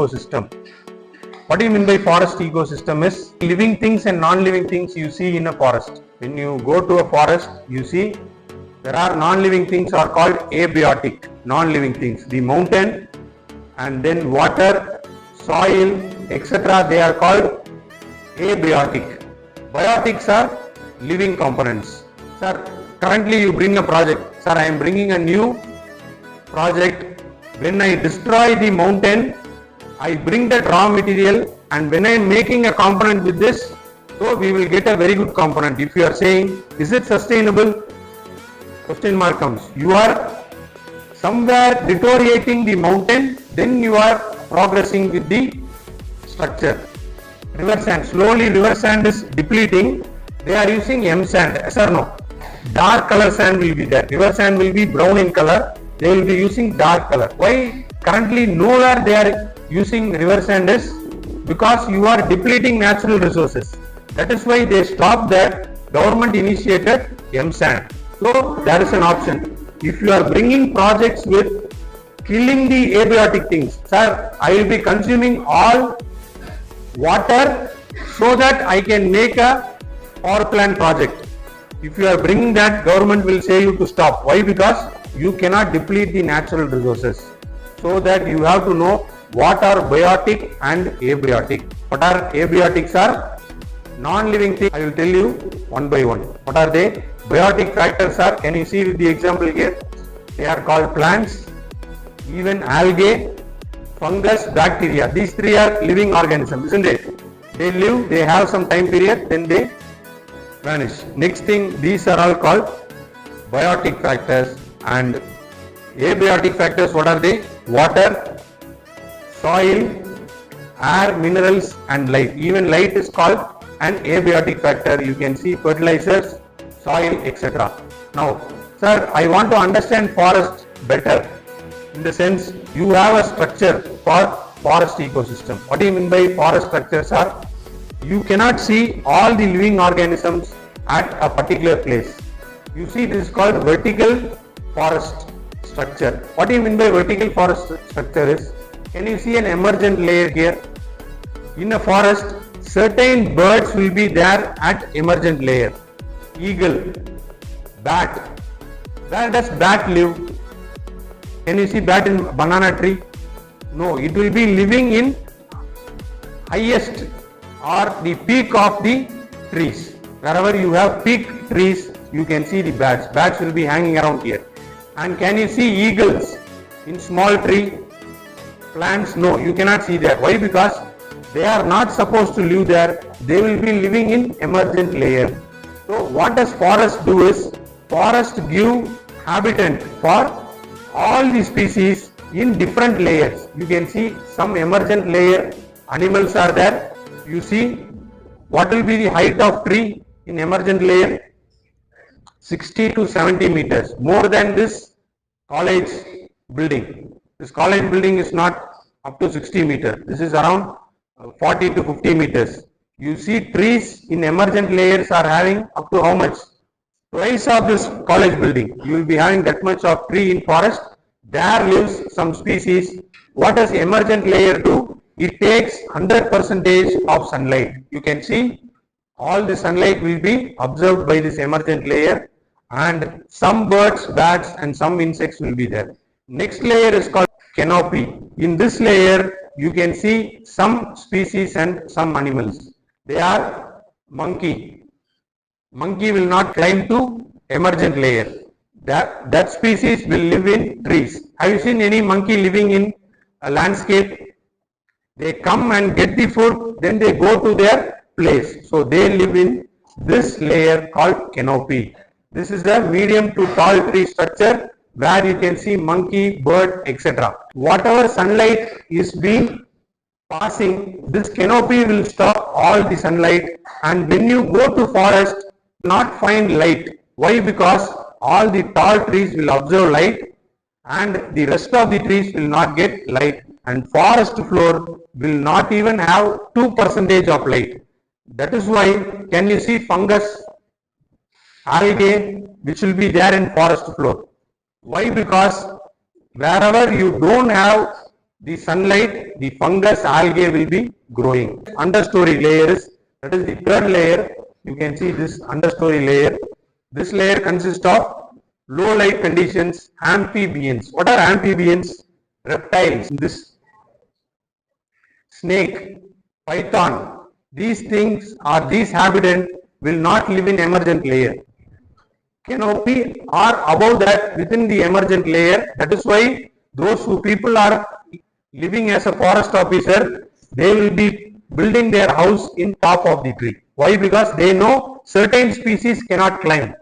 ecosystem. What do you mean by forest ecosystem is living things and non-living things you see in a forest. When you go to a forest, you see there are non-living things are called abiotic, non-living things. The mountain and then water, soil, etc. they are called abiotic. Biotics are living components. Sir, currently you bring a project. Sir, I am bringing a new project. When I destroy the mountain, I bring that raw material, and when I am making a component with this, so we will get a very good component. If you are saying, is it sustainable? Question mark comes. You are somewhere deteriorating the mountain, then you are progressing with the structure. River sand, slowly river sand is depleting. They are using M sand, yes or no? Dark color sand will be there. River sand will be brown in color. They will be using dark color. Why currently nowhere they are using river sand is because you are depleting natural resources. That is why they stopped that. Government initiated M sand. So there is an option. If you are bringing projects with killing the abiotic things, sir, I will be consuming all water so that I can make a power plant project. If you are bringing that, government will say you to stop. Why? Because you cannot deplete the natural resources. So that you have to know what are biotic and abiotic. What are abiotics are non-living things. I will tell you one by one. What are they? Biotic factors are, can you see with the example here? They are called plants, even algae, fungus, bacteria. These three are living organisms, isn't it? They live, they have some time period, then they vanish. Next thing, these are all called biotic factors. And abiotic factors, what are they? Water, soil, air, minerals and light. Even light is called an abiotic factor. You can see fertilizers, soil, etc. Now, sir, I want to understand forest better. In the sense, you have a structure for forest ecosystem. What do you mean by forest structure, sir? You cannot see all the living organisms at a particular place. You see, this is called vertical forest structure. What do you mean by vertical forest structure is, can you see an emergent layer here? In a forest, certain birds will be there at emergent layer. Eagle, bat. Where does bat live? Can you see bat in banana tree? No, it will be living in highest or the peak of the trees. Wherever you have peak trees, you can see the bats. Bats will be hanging around here. And can you see eagles in small tree? Plants? No, you cannot see that. Why? Because they are not supposed to live there. They will be living in emergent layer. So what does forest do is, forest give habitat for all the species in different layers. You can see some emergent layer, animals are there. You see what will be the height of tree in emergent layer? 60 to 70 meters. More than this college building. This college building is not up to 60 meters. This is around 40 to 50 meters. You see trees in emergent layers are having up to how much? Twice of this college building. You will be having that much of tree in forest. There lives some species. What does emergent layer do? It takes 100% of sunlight. You can see all the sunlight will be absorbed by this emergent layer, and some birds, bats and some insects will be there. Next layer is called canopy. In this layer you can see some species and some animals. They are monkey. Monkey will not climb to emergent layer. That species will live in trees. Have you seen any monkey living in a landscape? They come and get the food, then they go to their place. So they live in this layer called canopy. This is the medium to tall tree structure where you can see monkey, bird, etc. Whatever sunlight is being passing, this canopy will stop all the sunlight, and when you go to forest, not find light. Why? Because all the tall trees will absorb light and the rest of the trees will not get light, and forest floor will not even have 2% of light. That is why, can you see fungus, algae which will be there in forest floor? Why? Because wherever you don't have the sunlight, the fungus, algae will be growing. Understory layers, that is the third layer. You can see this understory layer. This layer consists of low light conditions, amphibians. What are amphibians? Reptiles. This snake, python. These things or these habitats will not live in emergent layer. Canopy are above that within the emergent layer. That is why those who people are living as a forest officer, they will be building their house in top of the tree. Why? Because they know certain species cannot climb.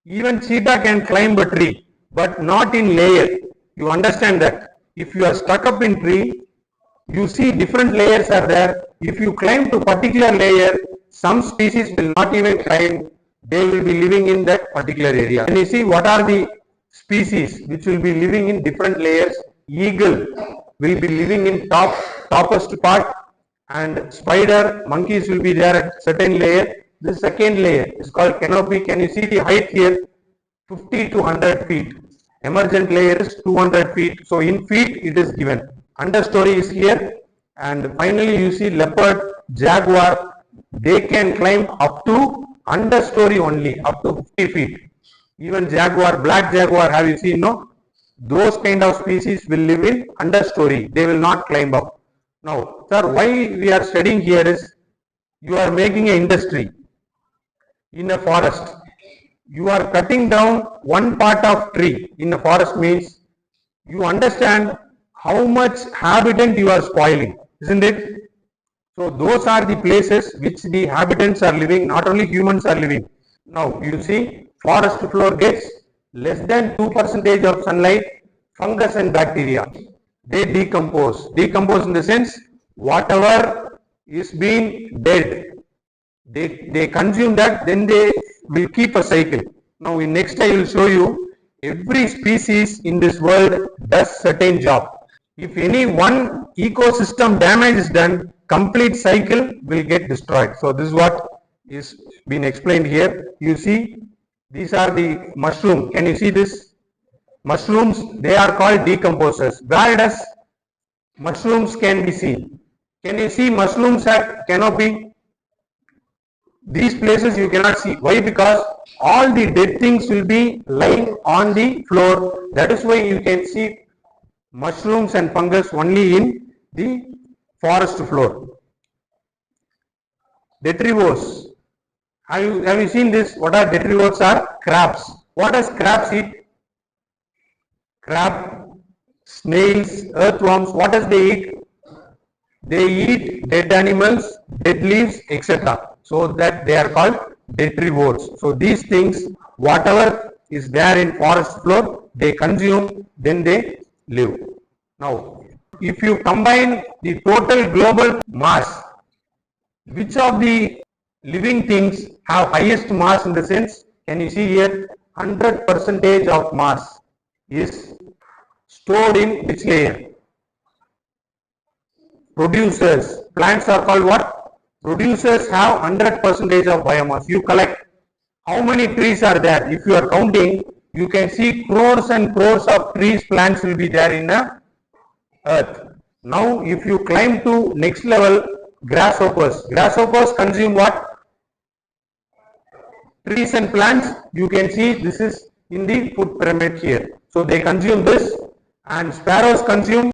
Even cheetah can climb a tree, but not in layer. You understand that? If you are stuck up in tree, you see different layers are there. If you climb to particular layer, some species will not even climb. They will be living in that particular area. And you see what are the species which will be living in different layers. Eagle will be living in topmost part, and spider, monkeys will be there at certain layer. The second layer is called canopy. Can you see the height here? 50 to 100 feet. Emergent layer is 200 feet. So in feet it is given. Understory is here. And finally you see leopard, jaguar. They can climb up to understory only, up to 50 feet. Even jaguar, black jaguar, have you seen? No? Those kind of species will live in understory. They will not climb up. Now, sir, why we are studying here is, you are making an industry in a forest. You are cutting down one part of tree in a forest, means you understand how much habitat you are spoiling, isn't it? So those are the places which the habitants are living, not only humans are living. Now you see, forest floor gets less than 2% of sunlight, fungus and bacteria. They decompose. Decompose in the sense, whatever is being dead, they consume that, then they will keep a cycle. Now in next I will show you, every species in this world does certain job. If any one ecosystem damage is done, complete cycle will get destroyed. So this is what is being explained here. You see, these are the mushroom. Can you see this? Mushrooms, they are called decomposers. Where does mushrooms can be seen? Can you see mushrooms at canopy? These places you cannot see. Why? Because all the dead things will be lying on the floor. That is why you can see mushrooms and fungus only in the forest floor. Detritivores. Have you seen this? What are detritivores? Are crabs. What does crabs eat? Crab, snails, earthworms. What does they eat? They eat dead animals, dead leaves, etc. So that they are called detrivores. So these things, whatever is there in forest floor, they consume, then they live. Now, if you combine the total global mass, which of the living things have highest mass in the sense, can you see here, 100% of mass is stored in which layer? Producers. Plants are called what? Producers have 100% of biomass. You collect. How many trees are there? If you are counting, you can see crores and crores of trees, plants will be there in the earth. Now, if you climb to next level, grasshoppers. Grasshoppers consume what? Trees and plants. You can see this is in the food pyramid here. So they consume this, and sparrows consume.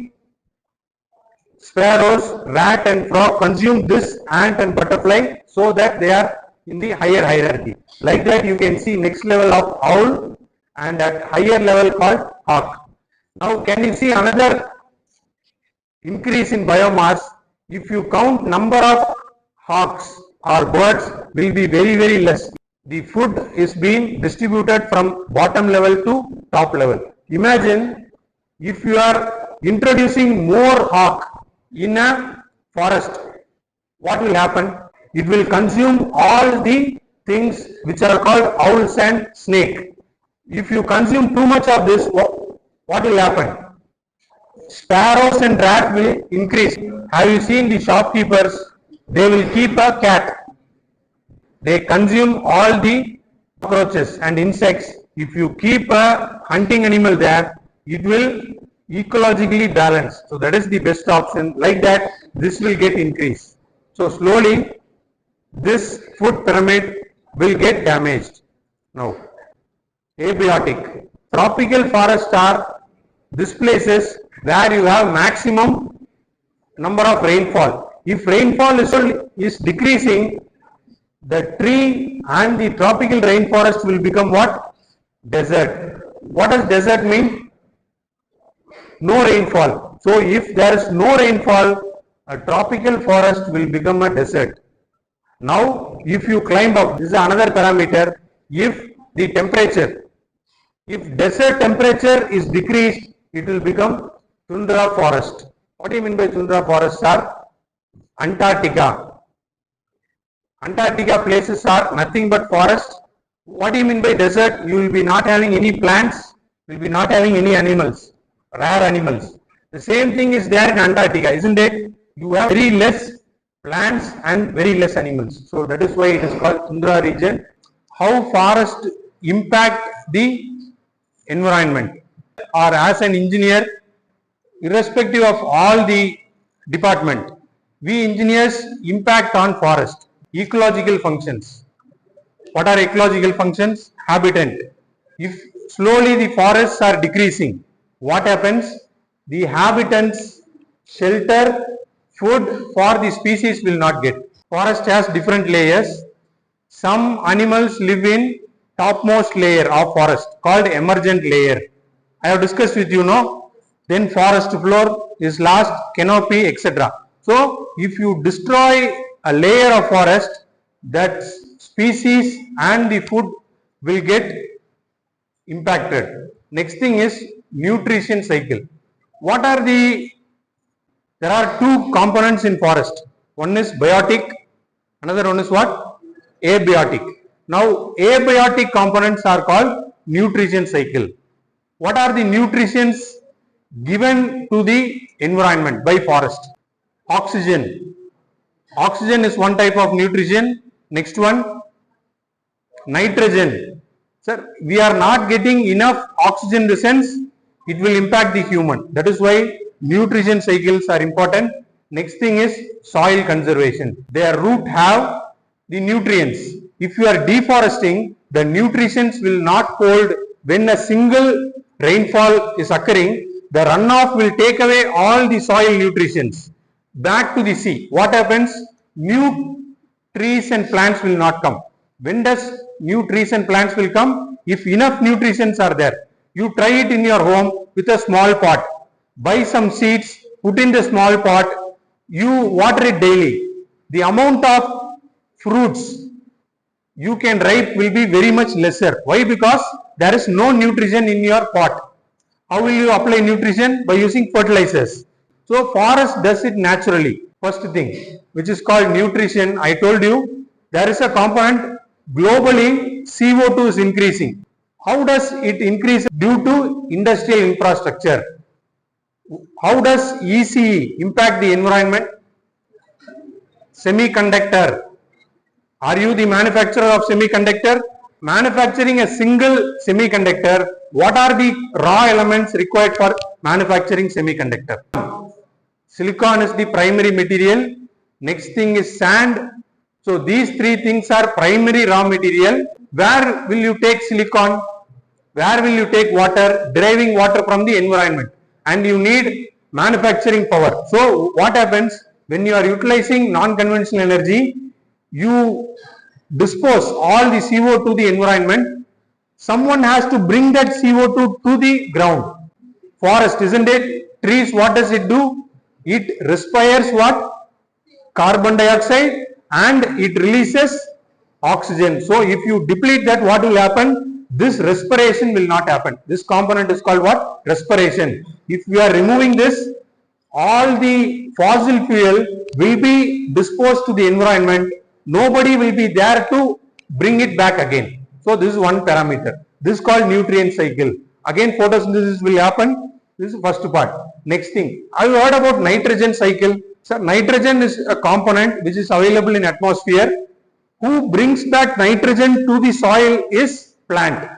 Sparrows, rat and frog consume this, ant and butterfly, so that they are in the higher hierarchy. Like that you can see next level of owl, and at higher level called hawk. Now can you see another increase in biomass? If you count number of hawks or birds will be very, very less. The food is being distributed from bottom level to top level. Imagine if you are introducing more hawk in a forest, what will happen? It will consume all the things which are called owls and snake. If you consume too much of this, what will happen? Sparrows and rat will increase. Have you seen the shopkeepers? They will keep a cat. They consume all the cockroaches and insects. If you keep a hunting animal there, it will ecologically balanced. So that is the best option. Like that, this will get increased. So slowly, this food pyramid will get damaged. Now, abiotic. Tropical forests are these places where you have maximum number of rainfall. If rainfall is decreasing, the tree and the tropical rainforest will become what? Desert. What does desert mean? No rainfall. So if there is no rainfall, a tropical forest will become a desert. Now, if you climb up, this is another parameter. If the temperature, if desert temperature is decreased, it will become tundra forest. What do you mean by tundra forests are? Antarctica. Antarctica places are nothing but forest. What do you mean by desert? You will be not having any plants, you will be not having any animals, rare animals. The same thing is there in Antarctica, isn't it? You have very less plants and very less animals. So that is why it is called tundra region. How forest impact the environment, or as an engineer, irrespective of all the department, we engineers impact on forest. Ecological functions. What are ecological functions? Habitat. If slowly the forests are decreasing, what happens? The habitants, shelter, food for the species will not get. Forest has different layers. Some animals live in topmost layer of forest called emergent layer. I have discussed with you now. Then forest floor is last, canopy, etc. So if you destroy a layer of forest, that species and the food will get impacted. Next thing is nutrition cycle. What are there are two components in forest. One is biotic, another one is what? Abiotic. Now, abiotic components are called nutrition cycle. What are the nutrients given to the environment by forest? Oxygen. Oxygen is one type of nutrition. Next one, nitrogen. Sir, we are not getting enough oxygen in the sense it will impact the human. That is why nutrition cycles are important. Next thing is soil conservation. Their root have the nutrients. If you are deforesting, the nutrients will not hold. When a single rainfall is occurring, the runoff will take away all the soil nutrients back to the sea. What happens? New trees and plants will not come. When does new trees and plants will come? If enough nutrients are there. You try it in your home with a small pot. Buy some seeds, put in the small pot, you water it daily. The amount of fruits you can ripe will be very much lesser. Why? Because there is no nutrition in your pot. How will you apply nutrition? By using fertilizers. So forest does it naturally. First thing, which is called nutrition. I told you there is a component globally. CO2 is increasing. How does it increase? Due to industrial infrastructure. How does ECE impact the environment? Semiconductor. Are you the manufacturer of semiconductor? Manufacturing a single semiconductor, what are the raw elements required for manufacturing semiconductor? Silicon is the primary material. Next thing is sand. So these three things are primary raw material. Where will you take silicon? Where will you take water? Deriving water from the environment. And you need manufacturing power. So what happens when you are utilizing non-conventional energy? You dispose all the CO2 to the environment. Someone has to bring that CO2 to the ground. Forest, isn't it? Trees, what does it do? It respires what? Carbon dioxide, and it releases oxygen. So if you deplete that, what will happen? This respiration will not happen. This component is called what? Respiration. If we are removing this, all the fossil fuel will be disposed to the environment. Nobody will be there to bring it back again. So this is one parameter. This is called nutrient cycle. Again, photosynthesis will happen. This is the first part. Next thing, have you heard about nitrogen cycle? So nitrogen is a component which is available in atmosphere. Who brings that nitrogen to the soil is plant.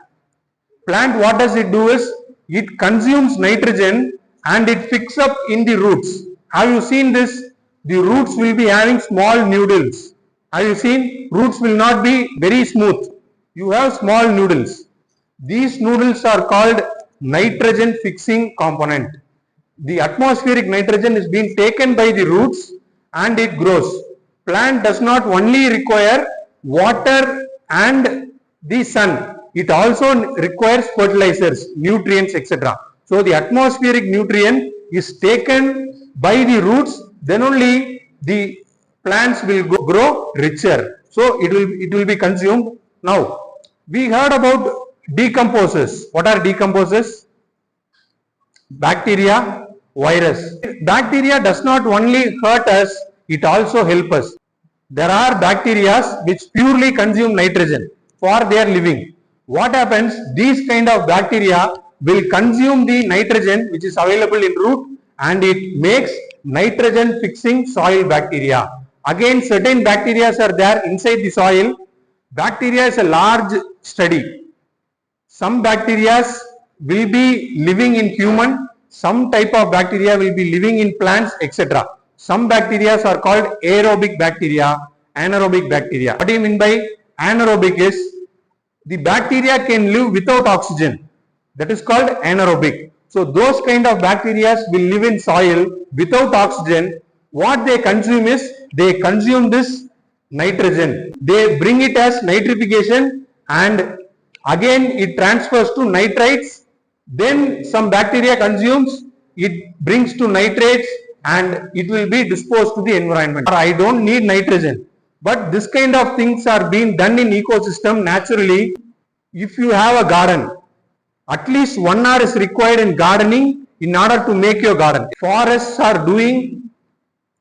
Plant, what does it do is, it consumes nitrogen and it fixes up in the roots. Have you seen this? The roots will be having small noodles. Have you seen? Roots will not be very smooth. You have small noodles. These noodles are called nitrogen fixing component. The atmospheric nitrogen is being taken by the roots and it grows. Plant does not only require water and the sun, it also requires fertilizers, nutrients, etc. So the atmospheric nutrient is taken by the roots, then only the plants will grow richer. So it will be consumed. Now we heard about decomposers. What are decomposers? Bacteria, virus. Bacteria does not only hurt us, it also helps us. There are bacteria which purely consume nitrogen for their living. What happens? These kind of bacteria will consume the nitrogen which is available in root and it makes nitrogen fixing soil bacteria. Again, certain bacteria are there inside the soil. Bacteria is a large study. Some bacteria will be living in human, some type of bacteria will be living in plants, etc. Some bacteria are called aerobic bacteria, anaerobic bacteria. What do you mean by anaerobic is the bacteria can live without oxygen. That is called anaerobic. So those kind of bacteria will live in soil without oxygen. What they consume is they consume this nitrogen. They bring it as nitrification and again it transfers to nitrites. Then some bacteria consumes, it brings to nitrates and it will be disposed to the environment. I don't need nitrogen. But this kind of things are being done in ecosystem naturally. If you have a garden, at least 1 hour is required in gardening in order to make your garden. Forests are doing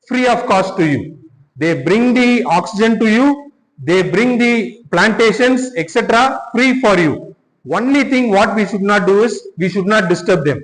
free of cost to you. They bring the oxygen to you, they bring the plantations, etc. free for you. Only thing what we should not do is we should not disturb them.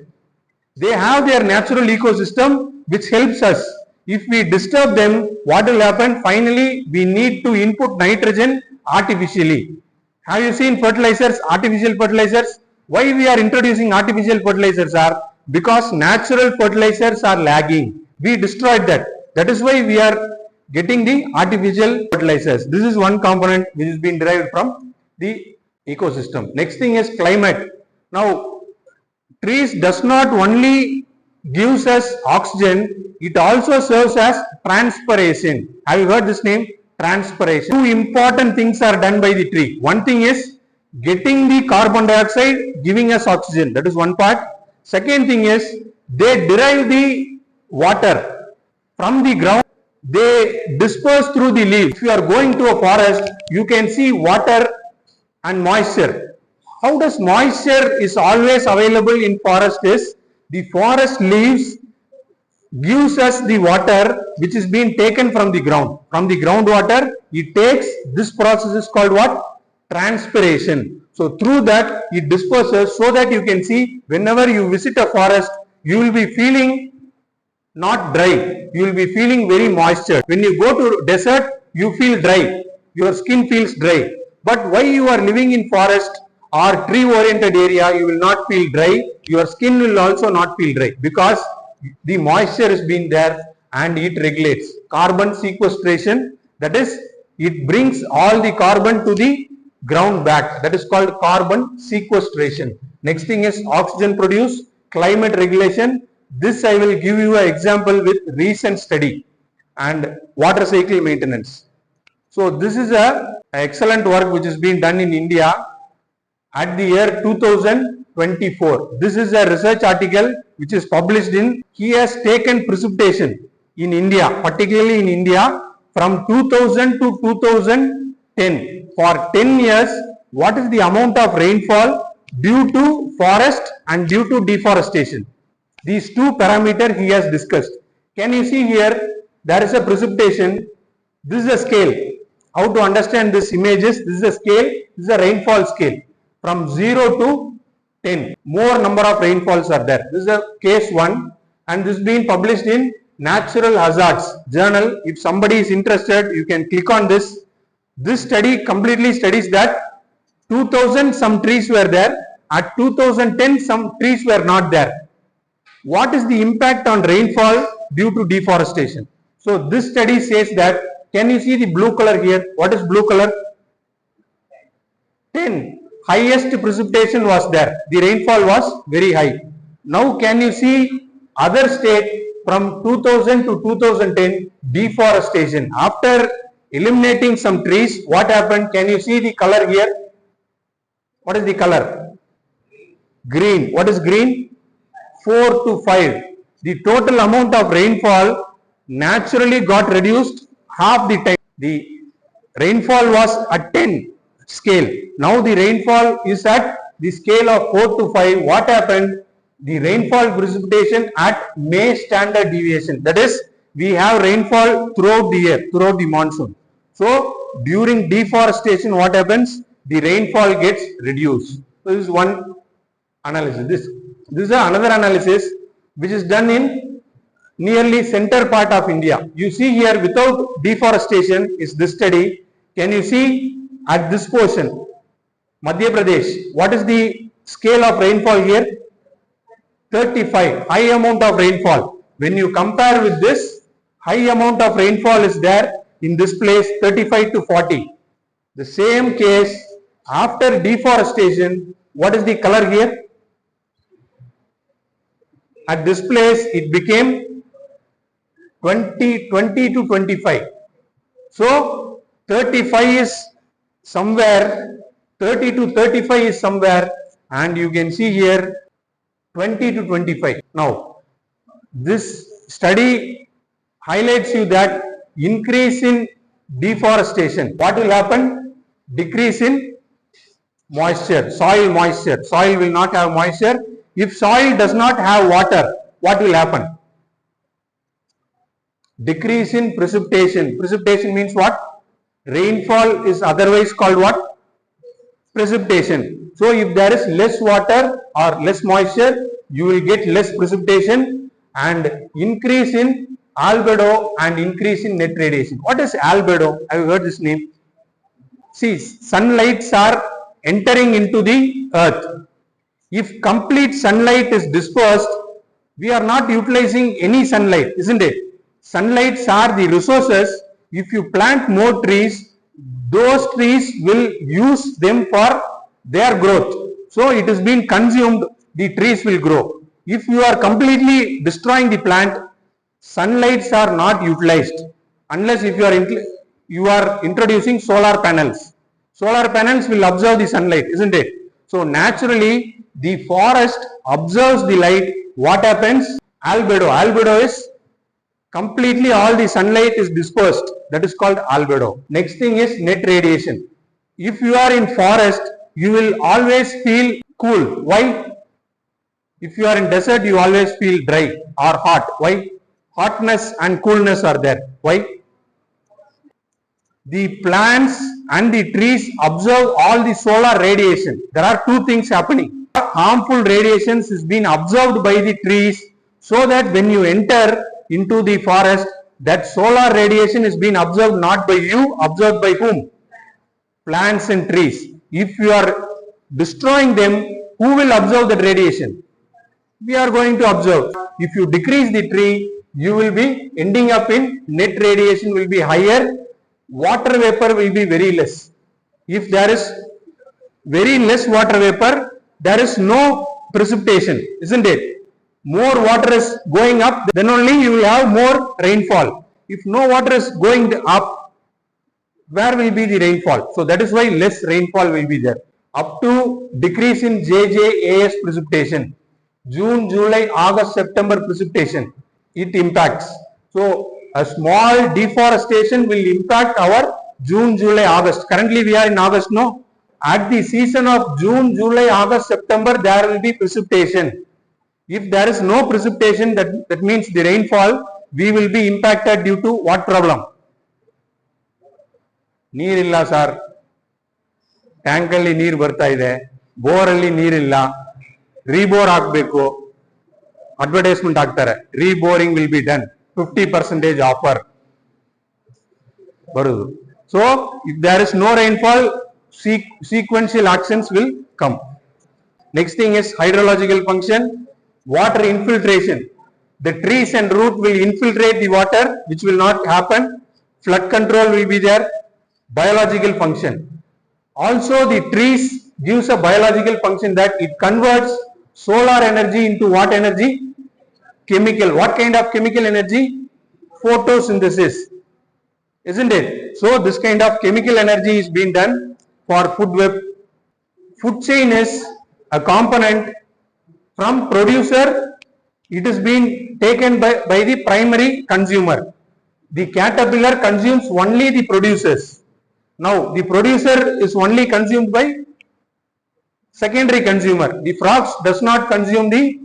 They have their natural ecosystem which helps us. If we disturb them, what will happen? Finally, we need to input nitrogen artificially. Have you seen fertilizers, artificial fertilizers? Why we are introducing artificial fertilizers are because natural fertilizers are lagging. We destroyed that. That is why we are getting the artificial fertilizers. This is one component which is being derived from the ecosystem. Next thing is climate. Now, trees does not only gives us oxygen, it also serves as transpiration. Have you heard this name? Transpiration. Two important things are done by the tree. One thing is getting the carbon dioxide, giving us oxygen. That is one part. Second thing is they derive the water from the ground. They disperse through the leaves. If you are going to a forest, you can see water and moisture. How does moisture is always available in forest is the forest leaves gives us the water which is being taken from the ground. From the groundwater, it takes, this process is called what? Transpiration. So through that it disperses so that you can see whenever you visit a forest, you will be feeling not dry. You will be feeling very moisture. When you go to desert, you feel dry. Your skin feels dry. But why you are living in forest or tree oriented area, you will not feel dry. Your skin will also not feel dry because the moisture is being there and it regulates. Carbon sequestration, that is, it brings all the carbon to the ground back. That is called carbon sequestration. Next thing is oxygen produce, climate regulation. This I will give you an example with recent study and water cycle maintenance. So this is a excellent work which is being done in India at the year 2024. This is a research article which is published in, he has taken precipitation in India, particularly in India from 2000 to 2010. For 10 years, what is the amount of rainfall due to forest and due to deforestation? These two parameters he has discussed. Can you see here, there is a precipitation, this is a scale. How to understand this images, this is a scale, this is a rainfall scale. From 0 to 10, more number of rainfalls are there. This is a case 1 and this is being published in Natural Hazards journal. If somebody is interested, you can click on this. This study completely studies that 2000 some trees were there, at 2010 some trees were not there. What is the impact on rainfall due to deforestation? So this study says that, can you see the blue color here? What is blue color? 10. Highest precipitation was there. The rainfall was very high. Now can you see other state from 2000 to 2010 deforestation? After eliminating some trees, what happened? Can you see the color here? What is the color? Green. What is green? 4 to 5. The total amount of rainfall naturally got reduced half the time. The rainfall was at 10 scale. Now the rainfall is at the scale of 4 to 5. What happened? The rainfall precipitation at May standard deviation. That is, we have rainfall throughout the year, throughout the monsoon. So during deforestation, what happens? The rainfall gets reduced. So this is one analysis. This is another analysis which is done in nearly center part of India. You see here, without deforestation is this study. Can you see at this portion, Madhya Pradesh, what is the scale of rainfall here? 35, high amount of rainfall. When you compare with this, high amount of rainfall is there in this place, 35 to 40. The same case, after deforestation, what is the color here? At this place, it became 20 to 25. So 35 is somewhere, 30 to 35 is somewhere, and you can see here 20 to 25. Now, this study highlights you that increase in deforestation. What will happen? Decrease in moisture, soil moisture. Soil will not have moisture. If soil does not have water, what will happen? Decrease in precipitation. Precipitation means what? Rainfall is otherwise called what? Precipitation. So if there is less water or less moisture, you will get less precipitation, and increase in albedo and increase in net radiation. What is albedo? Have you heard this name? See, sunlights are entering into the earth. If complete sunlight is dispersed, we are not utilizing any sunlight, isn't it? Sunlights are the resources. If you plant more trees, those trees will use them for their growth. So it is being consumed, the trees will grow. If you are completely destroying the plant, sunlights are not utilized unless if you are introducing solar panels. Solar panels will absorb the sunlight, isn't it? So naturally, the forest absorbs the light. What happens? Albedo. Albedo is completely all the sunlight is dispersed. That is called albedo. Next thing is net radiation. If you are in forest, you will always feel cool. Why? If you are in desert, you always feel dry or hot. Why? Hotness and coolness are there. Why? The plants and the trees absorb all the solar radiation. There are two things happening. Harmful radiations is being absorbed by the trees, so that when you enter into the forest, that solar radiation is being absorbed not by you, absorbed by whom? Plants and trees. If you are destroying them, who will absorb that radiation? We are going to absorb. If you decrease the tree, you will be ending up in net radiation will be higher, water vapor will be very less. If there is very less water vapor, there is no precipitation, isn't it? More water is going up, then only you will have more rainfall. If no water is going up, where will be the rainfall? So that is why less rainfall will be there. Up to decrease in JJAS precipitation, June, July, August, September precipitation, it impacts. So a small deforestation will impact our June, July, August. Currently we are in August, no? At the season of June, July, August, September, there will be precipitation. If there is no precipitation, that means the rainfall, we will be impacted due to what problem? ನೀರ್ ಇಲ್ಲ sir, tank ಅಲ್ಲಿ ನೀರು ಬರ್ತಾ ಇದೆ, bore ಅಲ್ಲಿ ನೀರಿಲ್ಲ, rebore ಹಾಕ್ಬೇಕು, advertisement ಹಾಕ್ತಾರೆ, ರೀಬೋರಿಂಗ್ ವಿಲ್ ಬಿ ಡನ್, 50% ಆಫರ್ ಬರುದು. So if there is no rainfall, sequential actions will come. Next thing is hydrological function. Water infiltration. The trees and root will infiltrate the water, which will not happen. Flood control will be there. Biological function. Also, the trees gives a biological function that it converts solar energy into what energy? Chemical. What kind of chemical energy? Photosynthesis. Isn't it? So, this kind of chemical energy is being done for food web. Food chain is a component from producer. It is being taken by the primary consumer. The caterpillar consumes only the producers. Now, the producer is only consumed by secondary consumer. The frogs does not consume the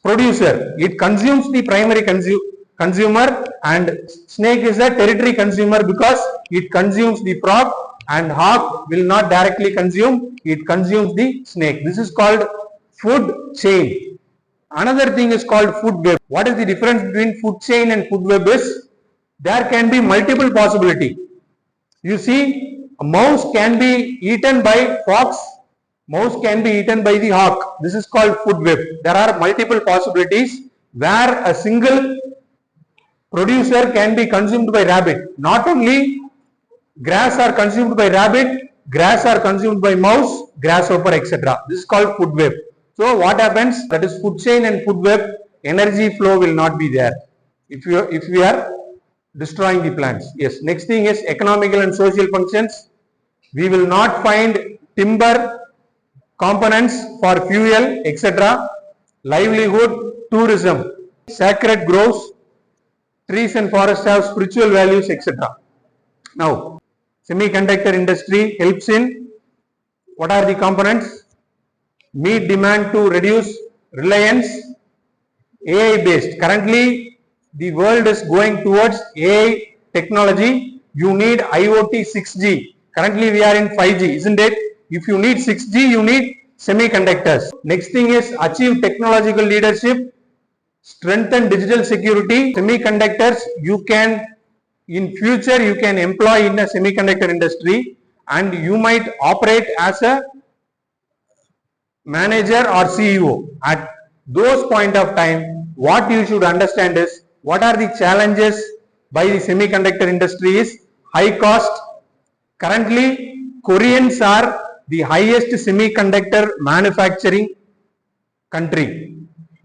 producer. It consumes the primary consumer, and snake is a territory consumer because it consumes the frog, and hawk will not directly consume, it consumes the snake. This is called food chain. Another thing is called food web. What is the difference between food chain and food web is there can be multiple possibility. You see, a mouse can be eaten by fox, mouse can be eaten by the hawk. This is called food web. There are multiple possibilities where a single producer can be consumed by rabbit. Not only grass are consumed by rabbit, grass are consumed by mouse, grasshopper, etc. This is called food web. So what happens? That is food chain and food web. Energy flow will not be there if we are destroying the plants. Yes. Next thing is economical and social functions. We will not find timber components for fuel, etc. Livelihood, tourism, sacred groves, trees and forests have spiritual values, etc. Now, semiconductor industry helps in what are the components? Meet demand to reduce reliance. AI based. Currently, the world is going towards AI technology. You need IoT 6G. Currently, we are in 5G, isn't it? If you need 6G, you need semiconductors. Next thing is achieve technological leadership, strengthen digital security. Semiconductors, you can, in future, you can employ in a semiconductor industry, and you might operate as a manager or CEO. At those point of time, what you should understand is what are the challenges by the semiconductor industry is high cost. Currently, Koreans are the highest semiconductor manufacturing country.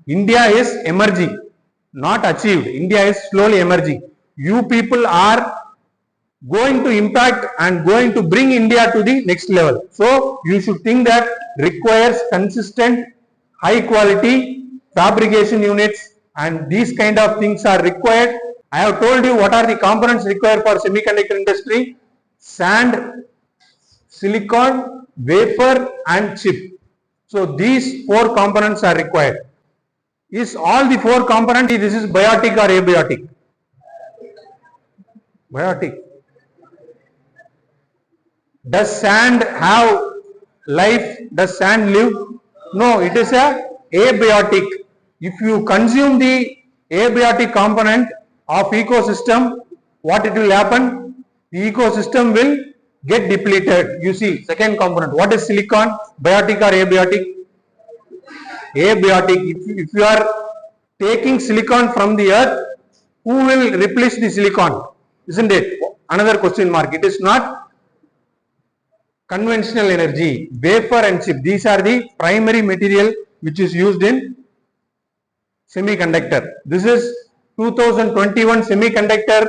India is emerging, not achieved. India is slowly emerging. You people are going to impact and going to bring India to the next level. So, you should think that requires consistent, high quality fabrication units, and these kind of things are required. I have told you what are the components required for semiconductor industry: sand, silicon, wafer and chip. So, these 4 components are required. Is all the 4 components, this is biotic or abiotic? Biotic. Does sand have life? Does sand live? No, it is a abiotic. If you consume the abiotic component of ecosystem, what it will happen? The ecosystem will get depleted. You see, second component. What is silicon? Biotic or abiotic? Abiotic. If you are taking silicon from the earth, who will replace the silicon? Isn't it? Another question mark. It is not conventional energy. Wafer and chip. These are the primary material which is used in semiconductor. This is 2021 semiconductor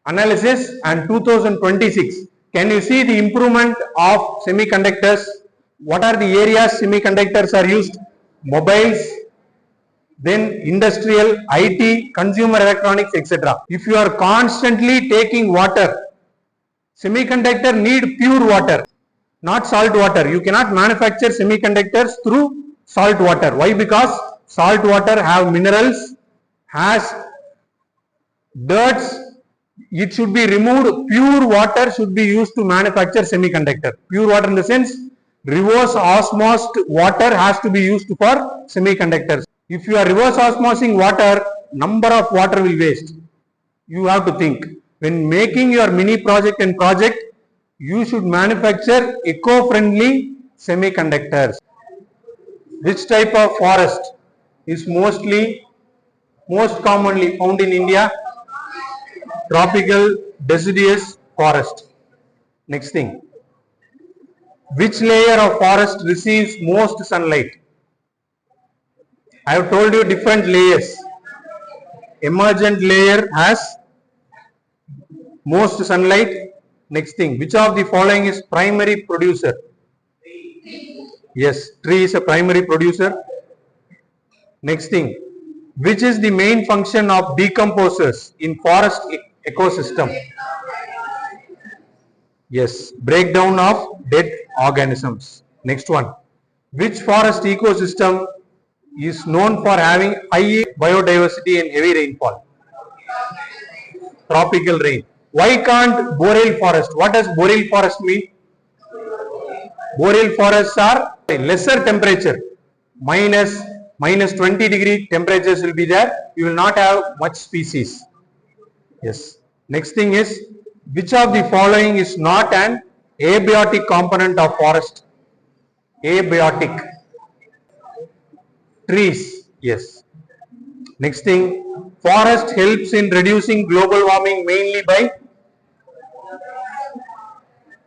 analysis and 2026. Can you see the improvement of semiconductors? What are the areas semiconductors are used? Mobiles, then industrial, IT, consumer electronics, etc. If you are constantly taking water, semiconductor need pure water, not salt water. You cannot manufacture semiconductors through salt water. Why? Because salt water have minerals, has dirts. It should be removed. Pure water should be used to manufacture semiconductor. Pure water in the sense reverse osmosed water has to be used for semiconductors. If you are reverse osmosing water, number of water will waste. You have to think. When making your mini project and project, you should manufacture eco-friendly semiconductors. Which type of forest is most commonly found in India? Tropical deciduous forest. Next thing. Which layer of forest receives most sunlight? I have told you different layers. Emergent layer has most sunlight. Next thing. Which of the following is primary producer? Yes, tree is a primary producer. Next thing. Which is the main function of decomposers in forest ecosystem? Yes, breakdown of dead organisms. Next one. Which forest ecosystem is known for having high biodiversity and heavy rainfall? Tropical rain. Why can't boreal forest? What does boreal forest mean? Boreal forests are lesser temperature. Minus 20-degree temperatures will be there. You will not have much species. Yes. Next thing is, which of the following is not an abiotic component of forest? Abiotic. Trees. Yes. Next thing, forest helps in reducing global warming mainly by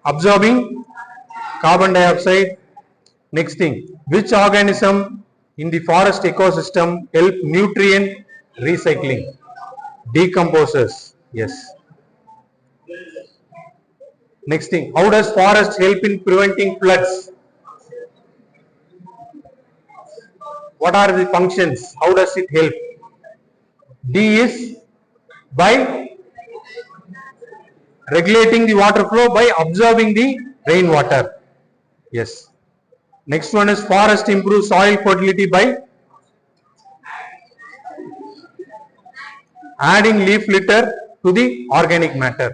absorbing carbon dioxide. Next thing, which organism in the forest ecosystem help nutrient recycling? Decomposers. Yes. Next thing, how does forest help in preventing floods? What are the functions? How does it help? D is by regulating the water flow by absorbing the rainwater. Yes. Next one is forest improves soil fertility by adding leaf litter to the organic matter.